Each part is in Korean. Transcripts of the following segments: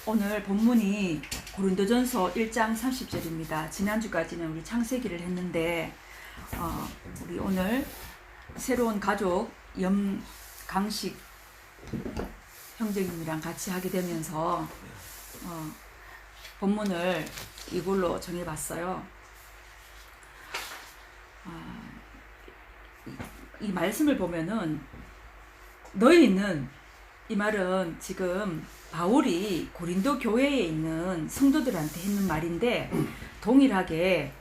오늘 본문이 고린도전서 1장 30절입니다. 지난주까지는 우리 창세기를 했는데 우리 오늘 새로운 가족 강식 형제님이랑 같이 하게 되면서 본문을 이걸로 정해봤어요. 이 말씀을 보면은 너희는, 이 말은 지금 바울이 고린도 교회에 있는 성도들한테 했는 말인데 동일하게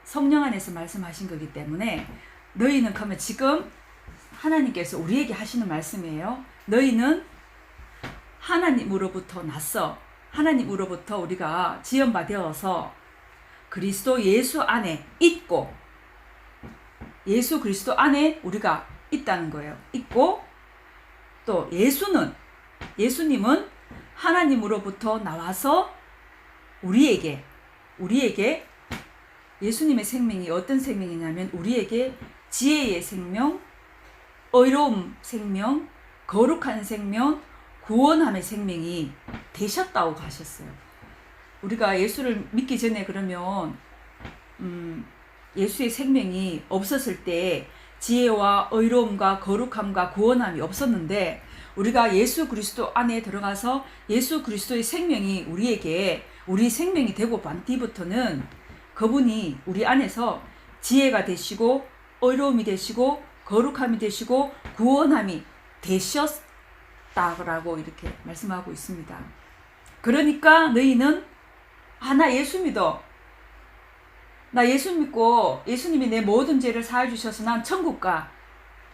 성령 안에서 말씀하신 거기 때문에 너희는 그러면 지금 하나님께서 우리에게 하시는 말씀이에요. 너희는 하나님으로부터 났어. 하나님으로부터 우리가 지연받아서 그리스도 예수 안에 있고, 예수 그리스도 안에 우리가 있다는 거예요. 있고, 또 예수님은 하나님으로부터 나와서 우리에게 예수님의 생명이 어떤 생명이냐면 우리에게 지혜의 생명, 의로움 생명, 거룩한 생명, 구원함의 생명이 되셨다고 하셨어요. 우리가 예수를 믿기 전에 그러면 예수의 생명이 없었을 때 지혜와 의로움과 거룩함과 구원함이 없었는데 우리가 예수 그리스도 안에 들어가서 예수 그리스도의 생명이 우리 생명이 되고 난 뒤부터는 그분이 우리 안에서 지혜가 되시고 의로움이 되시고 거룩함이 되시고 구원함이 되셨다라고 이렇게 말씀하고 있습니다. 그러니까 너희는 나 예수 믿어. 나 예수 믿고 예수님이 내 모든 죄를 사해 주셔서 난 천국 가.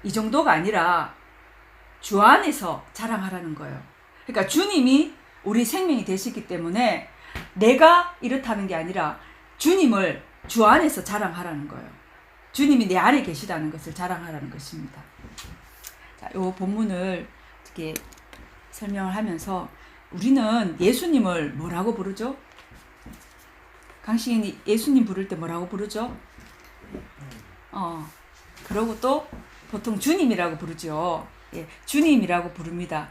이 정도가 아니라 주 안에서 자랑하라는 거예요. 그러니까 주님이 우리 생명이 되시기 때문에 내가 이렇다는 게 아니라 주님을 주 안에서 자랑하라는 거예요. 주님이 내 안에 계시다는 것을 자랑하라는 것입니다. 자, 이 본문을 이렇게 설명을 하면서 우리는 예수님을 뭐라고 부르죠? 강식인이 예수님 부를 때 뭐라고 부르죠? 그러고 또 보통 주님이라고 부르죠. 예, 주님이라고 부릅니다.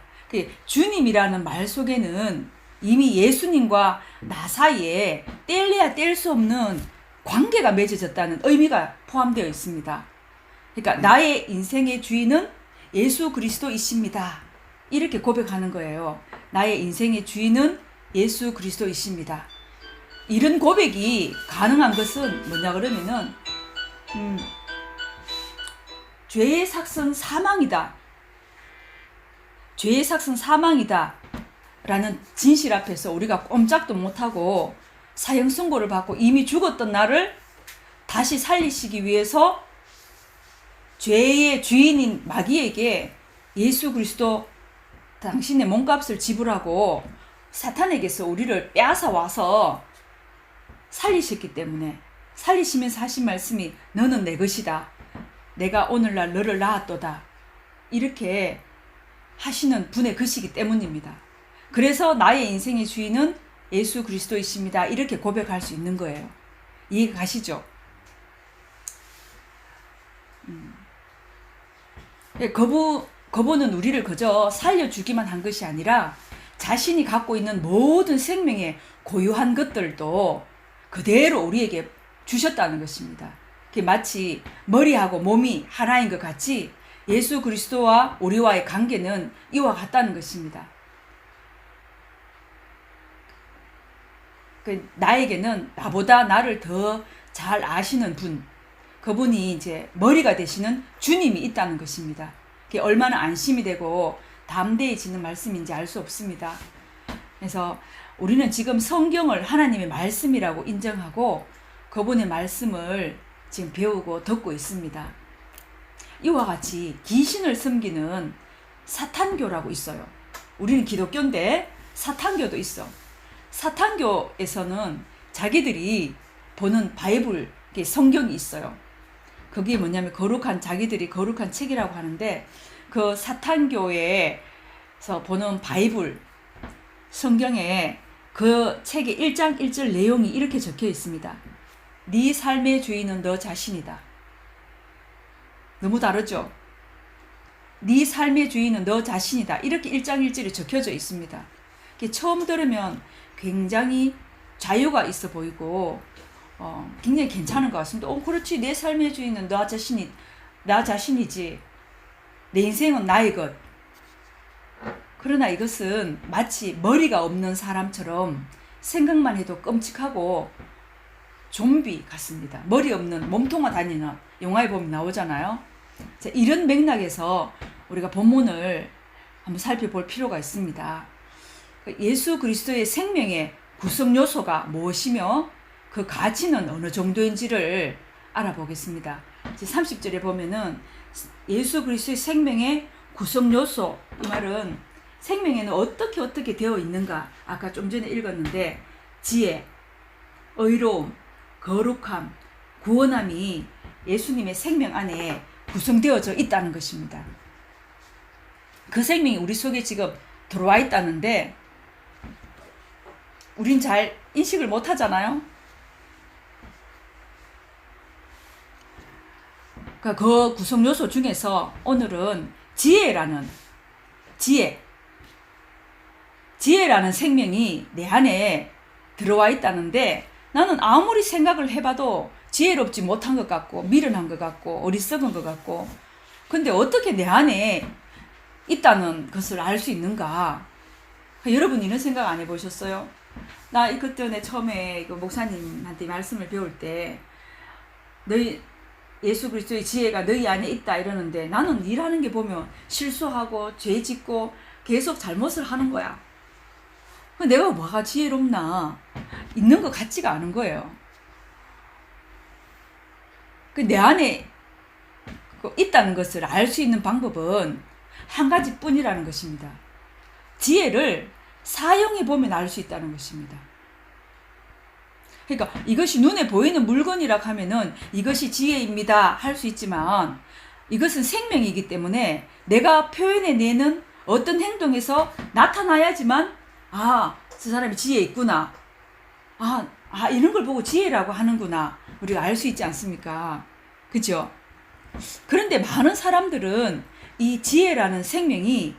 주님이라는 말 속에는 이미 예수님과 나 사이에 뗄래야 뗄 수 없는 관계가 맺어졌다는 의미가 포함되어 있습니다. 그러니까 나의 인생의 주인은 예수 그리스도이십니다. 이렇게 고백하는 거예요. 나의 인생의 주인은 예수 그리스도이십니다. 이런 고백이 가능한 것은 뭐냐 그러면은 죄의 삭은 사망이다. 죄의 삭은 사망이다 라는 진실 앞에서 우리가 꼼짝도 못하고 사형 선고를 받고 이미 죽었던 나를 다시 살리시기 위해서 죄의 주인인 마귀에게 예수 그리스도 당신의 몸값을 지불하고 사탄에게서 우리를 빼앗아 와서 살리셨기 때문에, 살리시면서 하신 말씀이 너는 내 것이다. 내가 오늘날 너를 낳았도다. 이렇게 하시는 분의 것이기 때문입니다. 그래서 나의 인생의 주인은 예수 그리스도이십니다. 이렇게 고백할 수 있는 거예요. 이해가 가시죠? 그분은 우리를 그저 살려주기만 한 것이 아니라 자신이 갖고 있는 모든 생명의 고유한 것들도 그대로 우리에게 주셨다는 것입니다. 마치 머리하고 몸이 하나인 것 같이 예수 그리스도와 우리와의 관계는 이와 같다는 것입니다. 나에게는 나보다 나를 더 잘 아시는 분, 그분이 이제 머리가 되시는 주님이 있다는 것입니다. 그게 얼마나 안심이 되고 담대해지는 말씀인지 알 수 없습니다. 그래서 우리는 지금 성경을 하나님의 말씀이라고 인정하고 그분의 말씀을 지금 배우고 듣고 있습니다. 이와 같이 귀신을 섬기는 사탄교라고 있어요. 우리는 기독교인데 사탄교도 있어. 사탄교에서는 자기들이 보는 바이블, 성경이 있어요. 그게 뭐냐면 자기들이 거룩한 책이라고 하는데 그 사탄교에서 보는 바이블, 성경에 그 책의 1장 1절 내용이 이렇게 적혀 있습니다. 네 삶의 주인은 너 자신이다. 너무 다르죠? 네 삶의 주인은 너 자신이다. 이렇게 1장 1절에 적혀져 있습니다. 처음 들으면 굉장히 자유가 있어 보이고 굉장히 괜찮은 것 같습니다. 그렇지. 내 삶의 주인은 나 자신이지. 내 인생은 나의 것. 그러나 이것은 마치 머리가 없는 사람처럼 생각만 해도 끔찍하고 좀비 같습니다. 머리 없는 몸통아 다니는 영화에 보면 나오잖아요. 자, 이런 맥락에서 우리가 본문을 한번 살펴볼 필요가 있습니다. 예수 그리스도의 생명의 구성 요소가 무엇이며 그 가치는 어느 정도인지를 알아보겠습니다. 30절에 보면은 예수 그리스도의 생명의 구성 요소, 이 말은 생명에는 어떻게 되어 있는가, 아까 좀 전에 읽었는데 지혜, 의로움, 거룩함, 구원함이 예수님의 생명 안에 구성되어져 있다는 것입니다. 그 생명이 우리 속에 지금 들어와 있다는데 우린 잘 인식을 못 하잖아요. 그 구성 요소 중에서 오늘은 지혜라는 생명이 내 안에 들어와 있다는데 나는 아무리 생각을 해봐도 지혜롭지 못한 것 같고 미련한 것 같고 어리석은 것 같고, 근데 어떻게 내 안에 있다는 것을 알 수 있는가? 여러분 이런 생각 안 해보셨어요? 나 이것 때문에 처음에 그 목사님한테 말씀을 배울 때 너희 예수 그리스도의 지혜가 너희 안에 있다 이러는데 나는 일하는 게 보면 실수하고 죄 짓고 계속 잘못을 하는 거야. 내가 뭐가 지혜롭나? 있는 것 같지가 않은 거예요. 내 안에 있다는 것을 알 수 있는 방법은 한 가지뿐이라는 것입니다. 지혜를 사용해 보면 알 수 있다는 것입니다. 그러니까 이것이 눈에 보이는 물건이라고 하면은 이것이 지혜입니다 할 수 있지만 이것은 생명이기 때문에 내가 표현해내는 어떤 행동에서 나타나야지만 저 사람이 지혜 있구나. 이런 걸 보고 지혜라고 하는구나. 우리가 알 수 있지 않습니까? 그죠? 그런데 많은 사람들은 이 지혜라는 생명이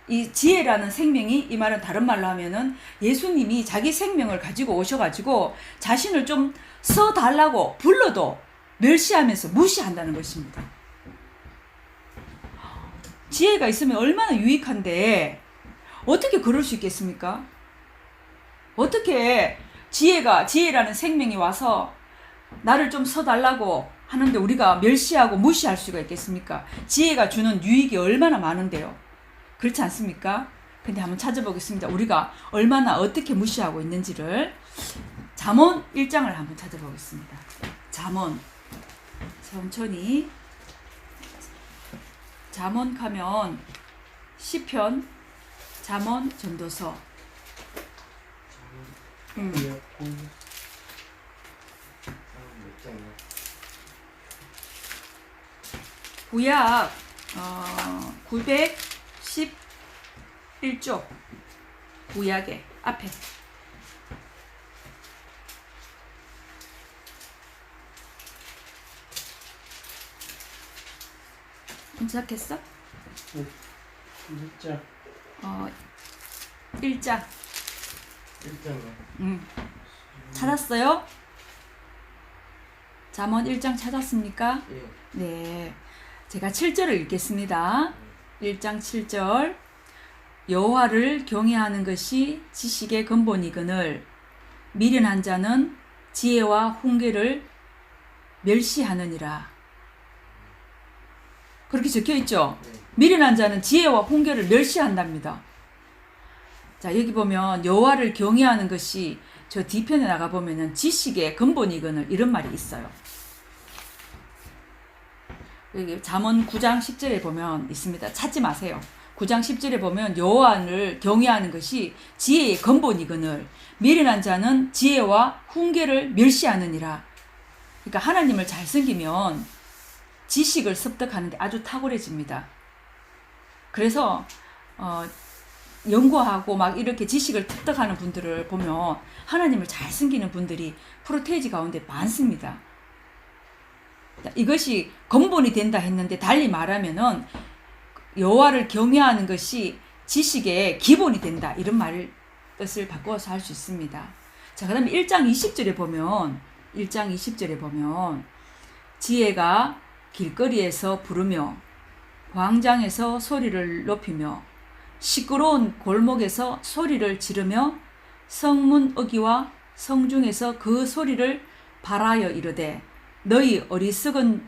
이 말은 다른 말로 하면은 예수님이 자기 생명을 가지고 오셔가지고 자신을 좀 써달라고 불러도 멸시하면서 무시한다는 것입니다. 지혜가 있으면 얼마나 유익한데 어떻게 그럴 수 있겠습니까? 어떻게 지혜라는 생명이 와서 나를 좀 써달라고 하는데 우리가 멸시하고 무시할 수가 있겠습니까? 지혜가 주는 유익이 얼마나 많은데요. 그렇지 않습니까? 근데 한번 찾아보겠습니다. 우리가 얼마나 어떻게 무시하고 있는지를. 잠언 1장을 한번 찾아보겠습니다. 잠언 천천히 잠언 가면 시편, 잠언, 전도서. 구약 911쪽 구약의 앞에 시작했어? 1장. 1장. 1장이요. 찾았어요? 잠언 1장 찾았습니까? 예. 네. 제가 7절을 읽겠습니다. 1장 7절. 여호와를 경외하는 것이 지식의 근본이거늘 미련한 자는 지혜와 훈계를 멸시하느니라. 그렇게 적혀 있죠? 미련한 자는 지혜와 훈계를 멸시한답니다. 자, 여기 보면 여호와를 경외하는 것이 저 뒤편에 나가 보면은 지식의 근본이거늘 이런 말이 있어요. 여기 잠언 9장 10절에 보면 있습니다. 찾지 마세요. 9장 10절에 보면 여호와를 경외하는 것이 지혜의 근본이거늘 미련한 자는 지혜와 훈계를 멸시하느니라. 그러니까 하나님을 잘 섬기면 지식을 습득하는데 아주 탁월해집니다. 그래서 연구하고 막 이렇게 지식을 습득하는 분들을 보면 하나님을 잘 섬기는 분들이 프로테이지 가운데 많습니다. 이것이 근본이 된다 했는데 달리 말하면은 여호와를 경외하는 것이 지식의 기본이 된다. 이런 말 뜻을 바꿔서 할 수 있습니다. 자, 그 다음에 1장 20절에 보면 지혜가 길거리에서 부르며 광장에서 소리를 높이며 시끄러운 골목에서 소리를 지르며 성문 어귀와 성중에서 그 소리를 발하여 이르되 너희 어리석은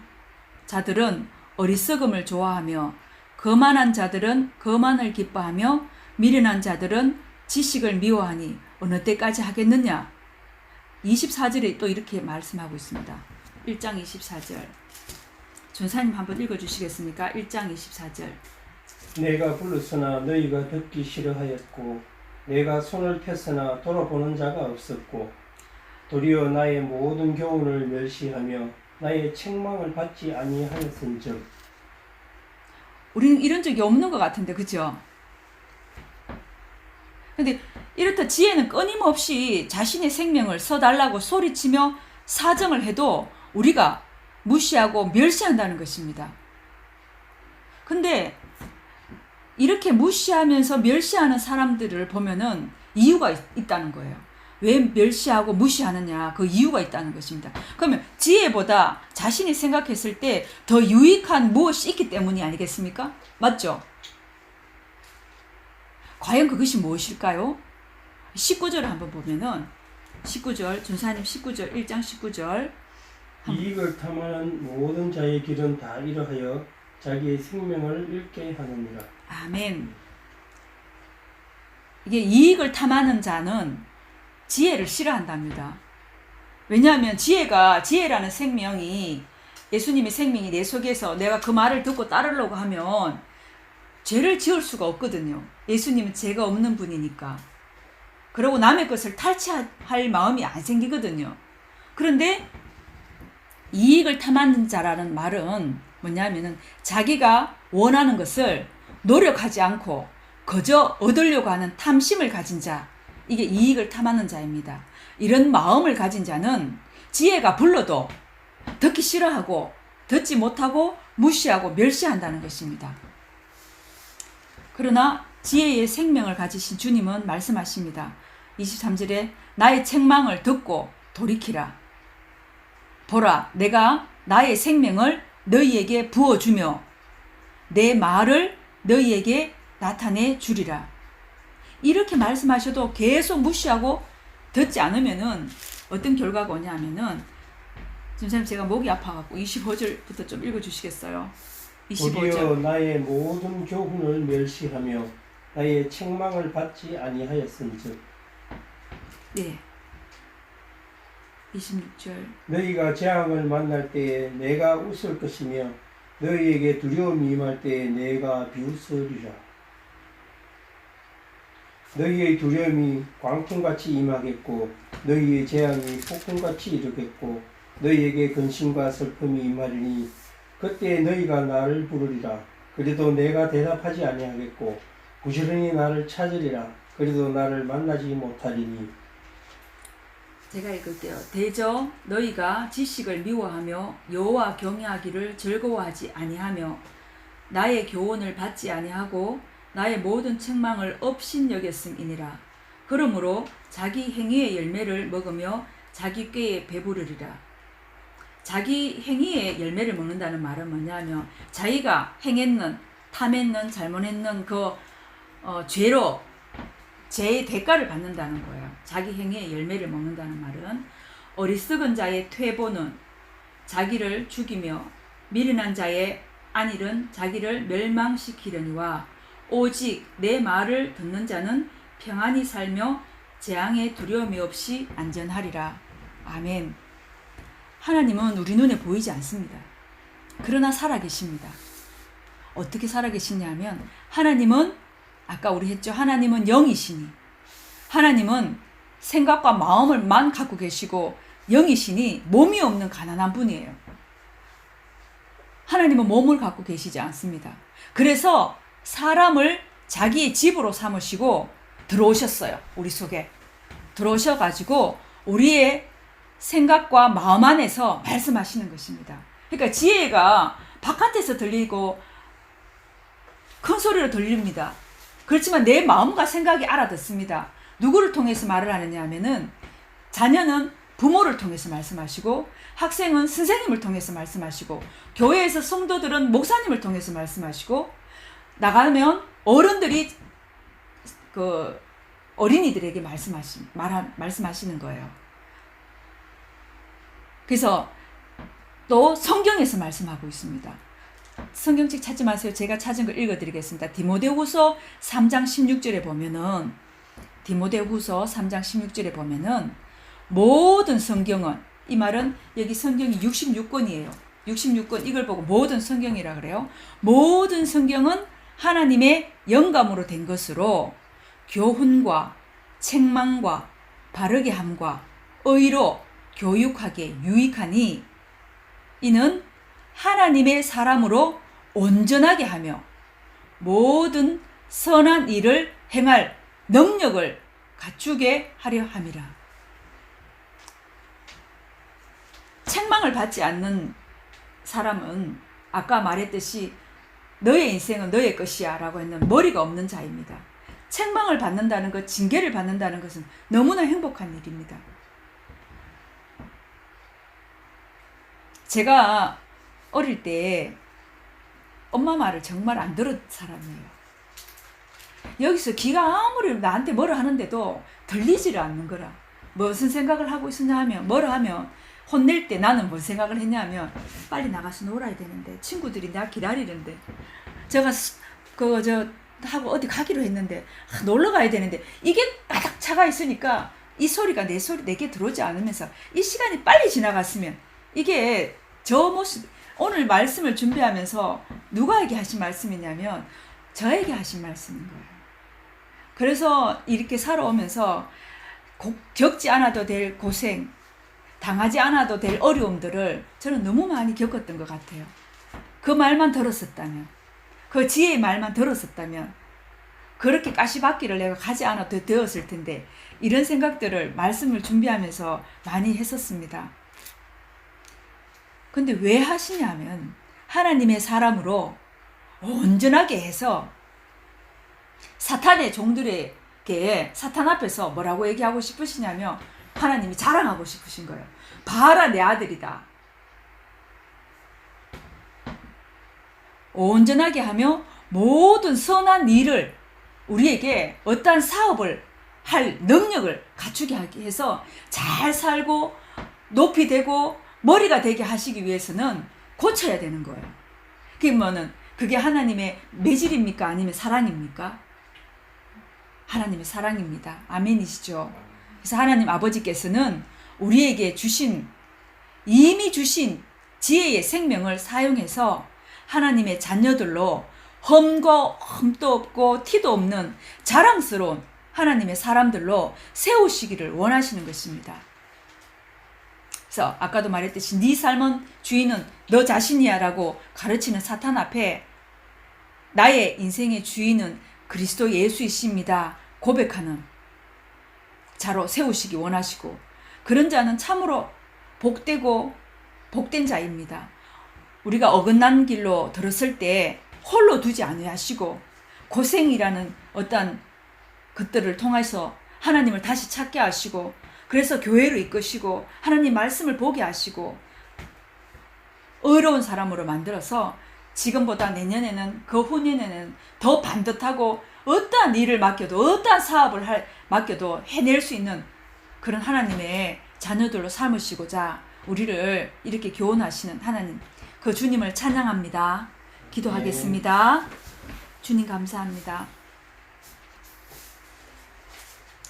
자들은 어리석음을 좋아하며 거만한 자들은 거만을 기뻐하며 미련한 자들은 지식을 미워하니 어느 때까지 하겠느냐. 24절에 또 이렇게 말씀하고 있습니다. 1장 24절. 전사님 한번 읽어주시겠습니까? 1장 24절. 내가 불렀으나 너희가 듣기 싫어하였고 내가 손을 폈으나 돌아보는 자가 없었고 도리어 나의 모든 교훈을 멸시하며 나의 책망을 받지 아니하였은즉. 우리는 이런 적이 없는 것 같은데, 그죠? 근데 이렇다 지혜는 끊임없이 자신의 생명을 써달라고 소리치며 사정을 해도 우리가 무시하고 멸시한다는 것입니다. 근데 이렇게 무시하면서 멸시하는 사람들을 보면은 이유가 있다는 거예요. 왜 멸시하고 무시하느냐, 그 이유가 있다는 것입니다. 그러면 지혜보다 자신이 생각했을 때 더 유익한 무엇이 있기 때문이 아니겠습니까? 맞죠? 과연 그것이 무엇일까요? 19절을 한번 보면은 19절, 전사님 19절, 1장 19절. 이익을 탐하는 모든 자의 길은 다 이러하여 자기의 생명을 잃게 하느니라. 아멘. 이게 이익을 탐하는 자는 지혜를 싫어한답니다. 왜냐하면 지혜라는 생명이, 예수님의 생명이 내 속에서 내가 그 말을 듣고 따르려고 하면 죄를 지을 수가 없거든요. 예수님은 죄가 없는 분이니까. 그리고 남의 것을 탈취할 마음이 안 생기거든요. 그런데 이익을 탐하는 자라는 말은 뭐냐면은 자기가 원하는 것을 노력하지 않고 그저 얻으려고 하는 탐심을 가진 자, 이게 이익을 탐하는 자입니다. 이런 마음을 가진 자는 지혜가 불러도 듣기 싫어하고 듣지 못하고 무시하고 멸시한다는 것입니다. 그러나 지혜의 생명을 가지신 주님은 말씀하십니다. 23절에 나의 책망을 듣고 돌이키라. 보라, 내가 나의 생명을 너희에게 부어주며 내 말을 너희에게 나타내 주리라. 이렇게 말씀하셔도 계속 무시하고 듣지 않으면은 어떤 결과가 오냐면은, 선생님 제가 목이 아파갖고 25절부터 좀 읽어주시겠어요? 25절. 도리어 나의 모든 교훈을 멸시하며 나의 책망을 받지 아니하였은즉. 네. 26절. 너희가 재앙을 만날 때에 내가 웃을 것이며 너희에게 두려움이 임할 때에 내가 비웃으리라. 너희의 두려움이 광풍같이 임하겠고 너희의 재앙이 폭풍같이 이르겠고 너희에게 근심과 슬픔이 임하리니 그때 너희가 나를 부르리라. 그래도 내가 대답하지 아니하겠고 부지런히 나를 찾으리라. 그래도 나를 만나지 못하리니. 제가 읽을게요. 대저 너희가 지식을 미워하며 여호와 경외하기를 즐거워하지 아니하며 나의 교훈을 받지 아니하고 나의 모든 책망을 업신여겼음이니라. 그러므로 자기 행위의 열매를 먹으며 자기 꾀에 배부르리라. 자기 행위의 열매를 먹는다는 말은 뭐냐면 자기가 행했는, 탐했는, 잘못했는 그 죄로 죄의 대가를 받는다는 거예요. 자기 행위의 열매를 먹는다는 말은 어리석은 자의 퇴보는 자기를 죽이며 미련한 자의 안일은 자기를 멸망시키려니와 오직 내 말을 듣는 자는 평안히 살며 재앙의 두려움이 없이 안전하리라. 아멘. 하나님은 우리 눈에 보이지 않습니다. 그러나 살아계십니다. 어떻게 살아계시냐면 하나님은 아까 우리 했죠. 하나님은 영이시니 하나님은 생각과 마음을만 갖고 계시고 영이시니 몸이 없는 가난한 분이에요. 하나님은 몸을 갖고 계시지 않습니다. 그래서 사람을 자기의 집으로 삼으시고 들어오셨어요. 우리 속에 들어오셔가지고 우리의 생각과 마음 안에서 말씀하시는 것입니다. 그러니까 지혜가 바깥에서 들리고 큰 소리로 들립니다. 그렇지만 내 마음과 생각이 알아듣습니다. 누구를 통해서 말을 하느냐 하면은 자녀는 부모를 통해서 말씀하시고 학생은 선생님을 통해서 말씀하시고 교회에서 성도들은 목사님을 통해서 말씀하시고 나가면 어른들이 그 어린이들에게 말씀하시는 거예요. 그래서 또 성경에서 말씀하고 있습니다. 성경책 찾지 마세요. 제가 찾은 걸 읽어드리겠습니다. 디모데후서 3장 16절에 보면은 디모데후서 3장 16절에 보면은 모든 성경은, 이 말은 여기 성경이 66권이에요. 66권 이걸 보고 모든 성경이라 그래요. 모든 성경은 하나님의 영감으로 된 것으로 교훈과 책망과 바르게 함과 의로 교육하게 유익하니 이는 하나님의 사람으로 온전하게 하며 모든 선한 일을 행할 능력을 갖추게 하려 함이라. 책망을 받지 않는 사람은 아까 말했듯이 너의 인생은 너의 것이야 라고 했는 머리가 없는 자입니다. 책망을 받는다는 것, 징계를 받는다는 것은 너무나 행복한 일입니다. 제가 어릴 때 엄마 말을 정말 안 들은 사람이에요. 여기서 기가 아무리 나한테 뭐라 하는데도 들리지를 않는 거라. 무슨 생각을 하고 있었냐 하면, 뭐라 하면 혼낼 때 나는 뭔 생각을 했냐 하면 빨리 나가서 놀아야 되는데 친구들이 나 기다리는데 제가 하고 어디 가기로 했는데 놀러 가야 되는데 이게 바닥 차가 있으니까 이 소리가 내게 들어오지 않으면서 이 시간이 빨리 지나갔으면 이게 저 모습, 오늘 말씀을 준비하면서 누가에게 하신 말씀이냐면 저에게 하신 말씀인 거예요. 그래서 이렇게 살아오면서 겪지 않아도 될 고생, 당하지 않아도 될 어려움들을 저는 너무 많이 겪었던 것 같아요. 그 말만 들었었다면, 그 지혜의 말만 들었었다면 그렇게 가시밭길을 내가 가지 않아도 되었을 텐데, 이런 생각들을 말씀을 준비하면서 많이 했었습니다. 근데 왜 하시냐면 하나님의 사람으로 온전하게 해서 사탄의 종들에게 사탄 앞에서 뭐라고 얘기하고 싶으시냐면 하나님이 자랑하고 싶으신 거예요. 봐라, 내 아들이다. 온전하게 하며 모든 선한 일을, 우리에게 어떠한 사업을 할 능력을 갖추게 하게 해서 잘 살고 높이 되고 머리가 되게 하시기 위해서는 고쳐야 되는 거예요. 그게 하나님의 매질입니까? 아니면 사랑입니까? 하나님의 사랑입니다. 아멘이시죠? 그래서 하나님 아버지께서는 우리에게 이미 주신 지혜의 생명을 사용해서 하나님의 자녀들로 흠도 없고 티도 없는 자랑스러운 하나님의 사람들로 세우시기를 원하시는 것입니다. 그래서 아까도 말했듯이 네 삶은 주인은 너 자신이야 라고 가르치는 사탄 앞에 나의 인생의 주인은 그리스도 예수이십니다 고백하는 자로 세우시기 원하시고, 그런 자는 참으로 복된 자입니다. 우리가 어긋난 길로 들었을 때 홀로 두지 아니하시고 고생이라는 어떤 것들을 통해서 하나님을 다시 찾게 하시고, 그래서 교회로 이끄시고 하나님 말씀을 보게 하시고 의로운 사람으로 만들어서 지금보다 내년에는, 그 후년에는 더 반듯하고 어떠한 일을 맡겨도, 어떠한 사업을 맡겨도 해낼 수 있는 그런 하나님의 자녀들로 삼으시고자 우리를 이렇게 교훈하시는 하나님, 그 주님을 찬양합니다. 기도하겠습니다. 주님 감사합니다.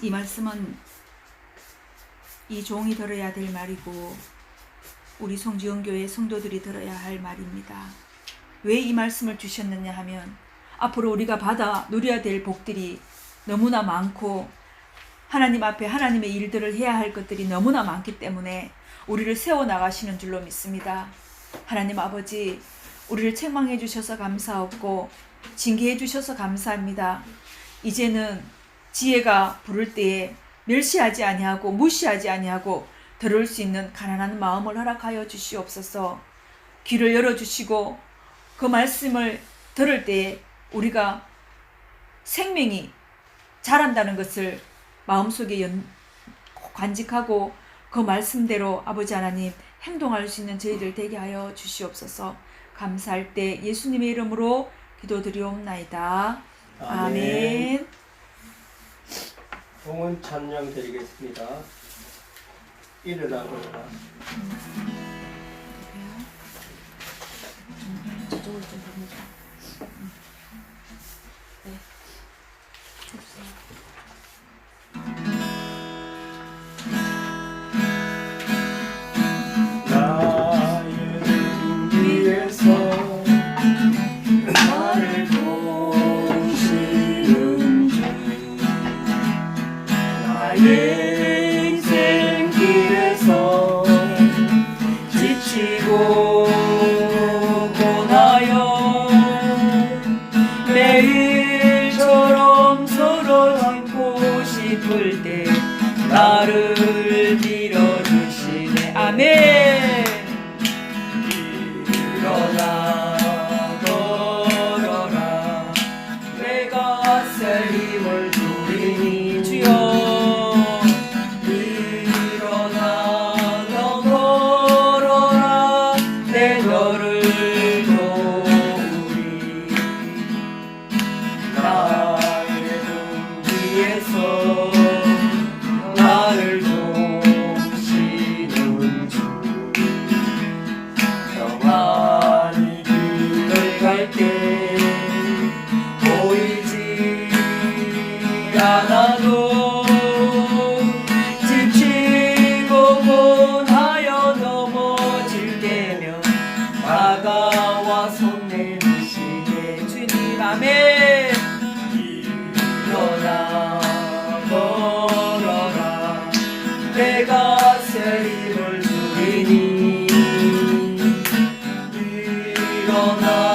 이 말씀은 이 종이 들어야 될 말이고 우리 송지원교회 성도들이 들어야 할 말입니다. 왜 이 말씀을 주셨느냐 하면 앞으로 우리가 받아 누려야 될 복들이 너무나 많고 하나님 앞에 하나님의 일들을 해야 할 것들이 너무나 많기 때문에 우리를 세워나가시는 줄로 믿습니다. 하나님 아버지, 우리를 책망해 주셔서 감사하고 징계해 주셔서 감사합니다. 이제는 지혜가 부를 때에 멸시하지 아니하고 무시하지 아니하고 들을 수 있는 가난한 마음을 허락하여 주시옵소서. 귀를 열어주시고 그 말씀을 들을 때에 우리가 생명이 자란다는 것을 마음속에 간직하고 그 말씀대로 아버지 하나님 행동할 수 있는 저희들 되게 하여 주시옵소서. 감사할 때 예수님의 이름으로 기도드리옵나이다. 아멘. 봉헌 찬양 드리겠습니다. 일어나 보라. 저쪽으로 좀 보내줘. 네. 나의 위에서 나를 도우시는 주 나의 인생 길에서 지치고 고나여 매일처럼 서러워하고 싶을 때 나를 밀어주시네. 아멘. 일어나 걸어라 내가 살 힘을 주리니 주여. 일어나 너 걸어라 내 너를 도우리. 나의 등 위에서 나를 돕시는 주 평안히 길을 갈 때 보이지 않아도 지치고 고나여 넘어질 때면 다가와 손 내미시네. 주님 아멘. 일어나 걸어라 내가 새 힘을 주리니. 일어나